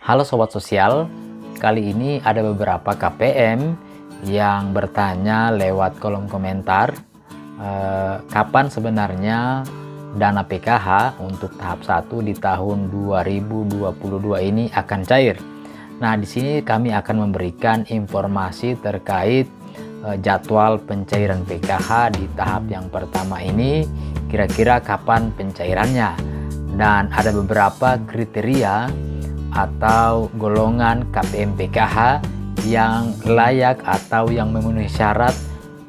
Halo Sobat Sosial, kali ini ada beberapa KPM yang bertanya lewat kolom komentar kapan sebenarnya dana PKH untuk tahap 1 di tahun 2022 ini akan cair. Nah, di sini kami akan memberikan informasi terkait jadwal pencairan PKH di tahap yang pertama ini, kira-kira kapan pencairannya, dan ada beberapa kriteria atau golongan KPM PKH yang layak atau yang memenuhi syarat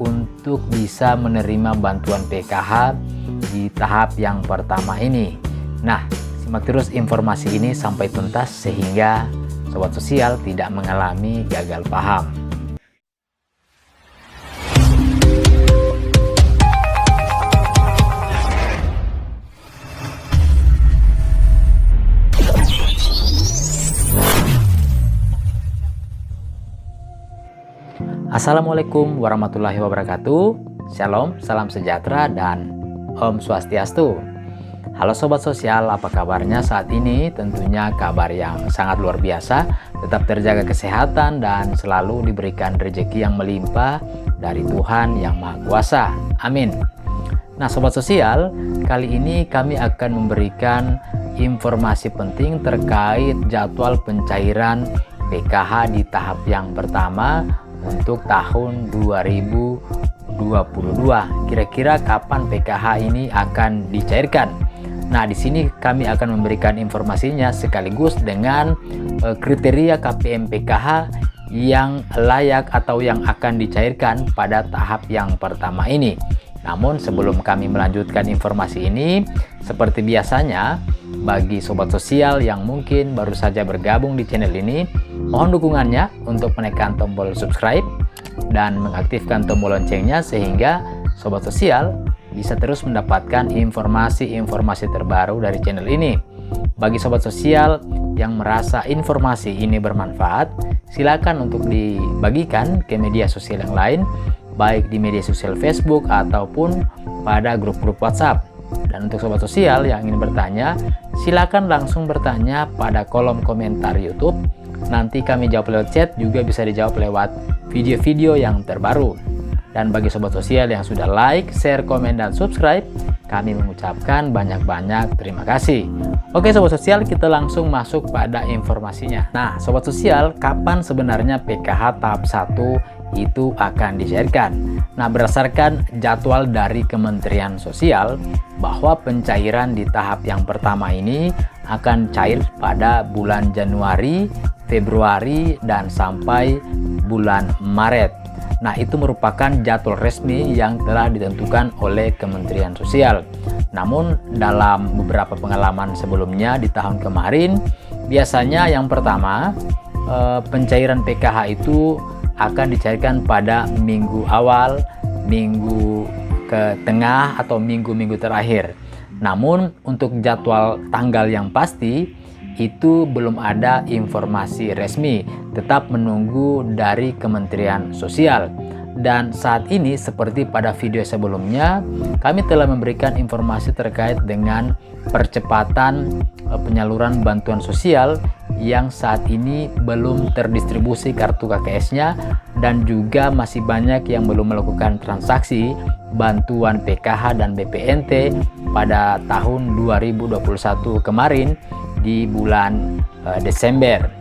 untuk bisa menerima bantuan PKH di tahap yang pertama ini. Nah, simak terus informasi ini sampai tuntas sehingga Sobat Sosial tidak mengalami gagal paham. Assalamualaikum warahmatullahi wabarakatuh. Shalom, salam sejahtera, dan Om Swastiastu. Halo Sobat Sosial, apa kabarnya saat ini? Tentunya kabar yang sangat luar biasa. Tetap terjaga kesehatan dan selalu diberikan rezeki yang melimpah dari Tuhan Yang Maha Kuasa. Amin. Nah Sobat Sosial, kali ini kami akan memberikan informasi penting terkait jadwal pencairan PKH di tahap yang pertama untuk tahun 2022. Kira-kira kapan PKH ini akan dicairkan? Nah, di sini kami akan memberikan informasinya sekaligus dengan kriteria KPM PKH yang layak atau yang akan dicairkan pada tahap yang pertama ini. Namun sebelum kami melanjutkan informasi ini, seperti biasanya, bagi Sobat Sosial yang mungkin baru saja bergabung di channel ini, mohon dukungannya untuk menekan tombol subscribe dan mengaktifkan tombol loncengnya sehingga Sobat Sosial bisa terus mendapatkan informasi-informasi terbaru dari channel ini. Bagi Sobat Sosial yang merasa informasi ini bermanfaat, silakan untuk dibagikan ke media sosial yang lain, baik di media sosial Facebook ataupun pada grup-grup WhatsApp. Dan untuk Sobat Sosial yang ingin bertanya, silakan langsung bertanya pada kolom komentar YouTube. Nanti kami jawab lewat chat, juga bisa dijawab lewat video-video yang terbaru. Dan bagi Sobat Sosial yang sudah like, share, komen, dan subscribe, kami mengucapkan banyak-banyak terima kasih. Oke Sobat Sosial, kita langsung masuk pada informasinya. Nah Sobat Sosial, kapan sebenarnya PKH tahap 1 itu akan dicairkan? Nah, berdasarkan jadwal dari Kementerian Sosial, bahwa pencairan di tahap yang pertama ini akan cair pada bulan Januari, Februari, dan sampai bulan Maret. Nah, itu merupakan jadwal resmi yang telah ditentukan oleh Kementerian Sosial. Namun, dalam beberapa pengalaman sebelumnya di tahun kemarin, biasanya yang pertama, pencairan PKH itu akan dicairkan pada minggu awal, minggu ke tengah, atau minggu-minggu terakhir. Namun, untuk jadwal tanggal yang pasti, itu belum ada informasi resmi, tetap menunggu dari Kementerian Sosial. Dan saat ini seperti pada video sebelumnya, kami telah memberikan informasi terkait dengan percepatan penyaluran bantuan sosial yang saat ini belum terdistribusi kartu KKS-nya, dan juga masih banyak yang belum melakukan transaksi bantuan PKH dan BPNT pada tahun 2021 kemarin di bulan Desember.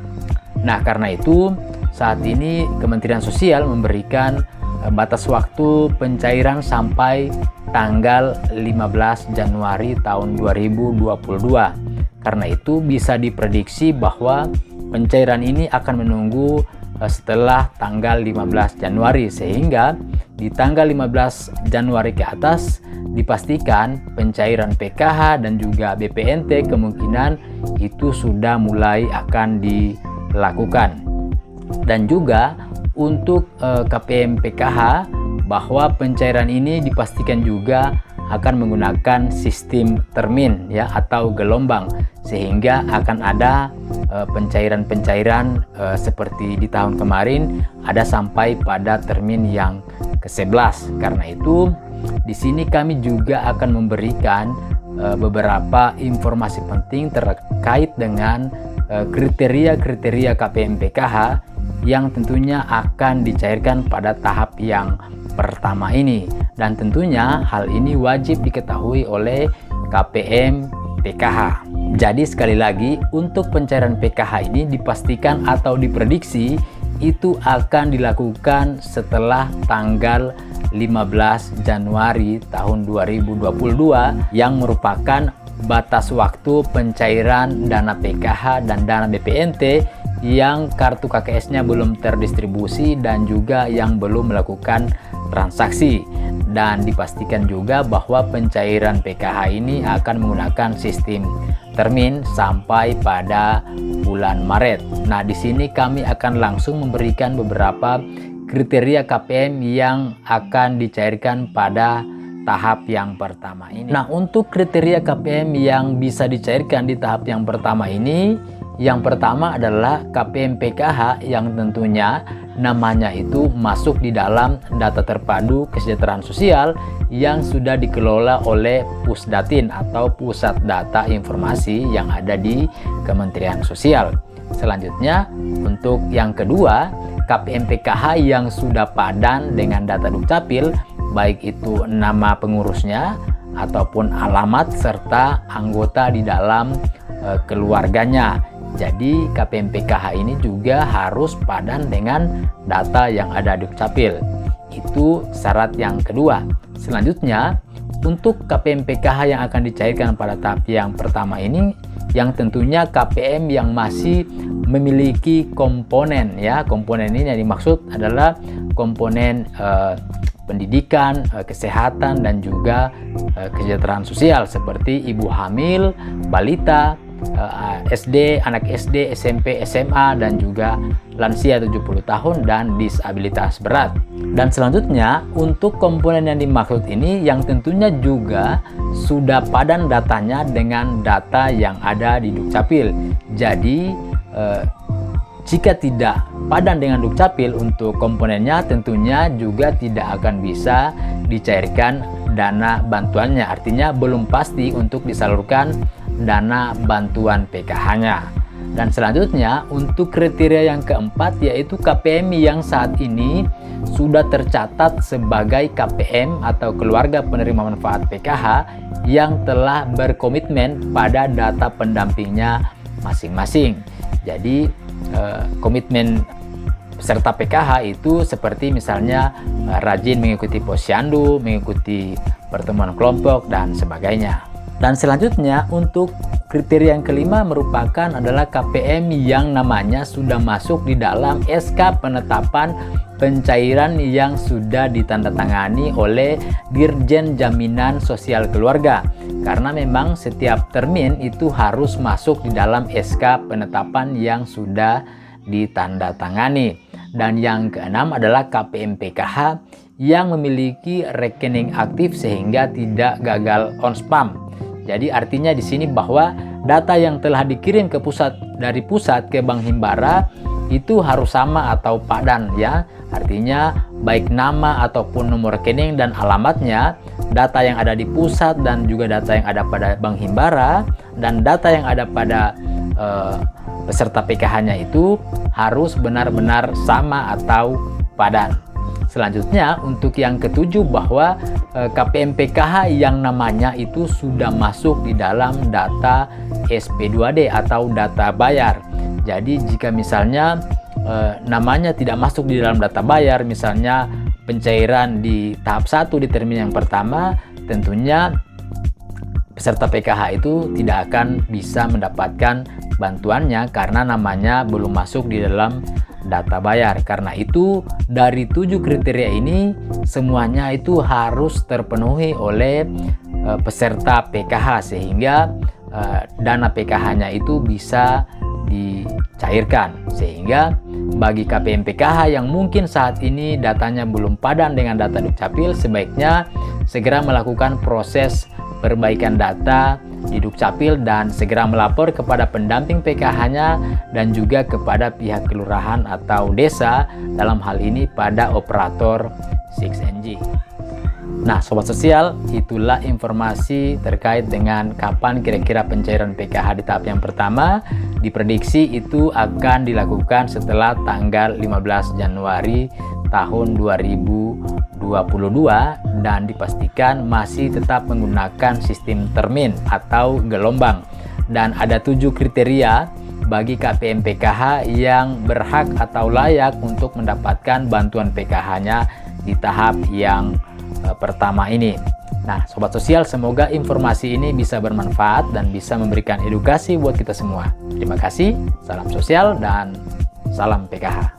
Nah, karena itu saat ini Kementerian Sosial memberikan batas waktu pencairan sampai tanggal 15 Januari tahun 2022. Karena itu bisa diprediksi bahwa pencairan ini akan menunggu setelah tanggal 15 Januari, sehingga di tanggal 15 Januari ke atas dipastikan pencairan PKH dan juga BPNT kemungkinan itu sudah mulai akan dilakukan. Dan juga untuk KPM PKH, bahwa pencairan ini dipastikan juga akan menggunakan sistem termin ya, atau gelombang, sehingga akan ada pencairan-pencairan seperti di tahun kemarin, ada sampai pada termin yang ke-11. Karena itu di sini kami juga akan memberikan beberapa informasi penting terkait dengan kriteria-kriteria KPM PKH yang tentunya akan dicairkan pada tahap yang pertama ini, dan tentunya hal ini wajib diketahui oleh KPM PKH. Jadi sekali lagi, untuk pencairan PKH ini dipastikan atau diprediksi itu akan dilakukan setelah tanggal 15 Januari tahun 2022 yang merupakan batas waktu pencairan dana PKH dan dana BPNT yang kartu KKS-nya belum terdistribusi dan juga yang belum melakukan transaksi. Dan dipastikan juga bahwa pencairan PKH ini akan menggunakan sistem termin sampai pada bulan Maret. Nah, di sini kami akan langsung memberikan beberapa kriteria KPM yang akan dicairkan pada tahap yang pertama ini. Nah, untuk kriteria KPM yang bisa dicairkan di tahap yang pertama ini, yang pertama adalah KPM PKH yang tentunya namanya itu masuk di dalam data terpadu kesejahteraan sosial yang sudah dikelola oleh Pusdatin atau Pusat Data Informasi yang ada di Kementerian Sosial. Selanjutnya, untuk yang kedua, KPM PKH yang sudah padan dengan data Dukcapil, baik itu nama pengurusnya ataupun alamat serta anggota di dalam keluarganya. Jadi KPM PKH ini juga harus padan dengan data yang ada di Dukcapil. Itu syarat yang kedua. Selanjutnya, untuk KPM PKH yang akan dicairkan pada tahap yang pertama ini, yang tentunya KPM yang masih memiliki komponen, ya, komponen ini yang dimaksud adalah komponen pendidikan, kesehatan, dan juga kesejahteraan sosial seperti ibu hamil, balita, SD, anak SD, SMP, SMA, dan juga lansia 70 tahun dan disabilitas berat. Dan selanjutnya, untuk komponen yang dimaksud ini yang tentunya juga sudah padan datanya dengan data yang ada di Dukcapil. Jadi jika tidak padan dengan Dukcapil untuk komponennya, tentunya juga tidak akan bisa dicairkan dana bantuannya. Artinya belum pasti untuk disalurkan dana bantuan PKH-nya. Dan selanjutnya, untuk kriteria yang keempat yaitu KPM yang saat ini sudah tercatat sebagai KPM atau keluarga penerima manfaat PKH yang telah berkomitmen pada data pendampingnya masing-masing. Jadi komitmen peserta PKH itu seperti misalnya rajin mengikuti posyandu, mengikuti pertemuan kelompok, dan sebagainya. Dan selanjutnya, untuk kriteria yang kelima merupakan adalah KPM yang namanya sudah masuk di dalam SK penetapan pencairan yang sudah ditandatangani oleh Dirjen Jaminan Sosial Keluarga. Karena memang setiap termin itu harus masuk di dalam SK penetapan yang sudah ditandatangani. Dan yang keenam adalah KPM PKH yang memiliki rekening aktif sehingga tidak gagal on spam. Jadi artinya di sini bahwa data yang telah dikirim ke dari pusat ke Bank Himbara itu harus sama atau padan, ya. Artinya baik nama ataupun nomor rekening dan alamatnya, data yang ada di pusat dan juga data yang ada pada Bank Himbara dan data yang ada pada peserta PKH-nya itu harus benar-benar sama atau padan. Selanjutnya, untuk yang ketujuh bahwa KPM PKH yang namanya itu sudah masuk di dalam data SP2D atau data bayar. Jadi jika misalnya namanya tidak masuk di dalam data bayar, misalnya pencairan di tahap 1 di termin yang pertama, tentunya peserta PKH itu tidak akan bisa mendapatkan bantuannya karena namanya belum masuk di dalam data bayar. Karena itu dari 7 kriteria ini semuanya itu harus terpenuhi oleh peserta PKH sehingga dana PKH-nya itu bisa dicairkan. Sehingga bagi KPM PKH yang mungkin saat ini datanya belum padan dengan data Dukcapil, sebaiknya segera melakukan proses perbaikan data di Dukcapil dan segera melapor kepada pendamping PKH-nya dan juga kepada pihak kelurahan atau desa, dalam hal ini pada operator 6NG. Nah, Sobat Sosial, itulah informasi terkait dengan kapan kira-kira pencairan PKH di tahap yang pertama. Diprediksi itu akan dilakukan setelah tanggal 15 Januari tahun 2022 dan dipastikan masih tetap menggunakan sistem termin atau gelombang. Dan ada 7 kriteria bagi KPM PKH yang berhak atau layak untuk mendapatkan bantuan PKH-nya di tahap yang pertama ini. Nah, Sobat Sosial, semoga informasi ini bisa bermanfaat dan bisa memberikan edukasi buat kita semua. Terima kasih, salam sosial dan salam PKH.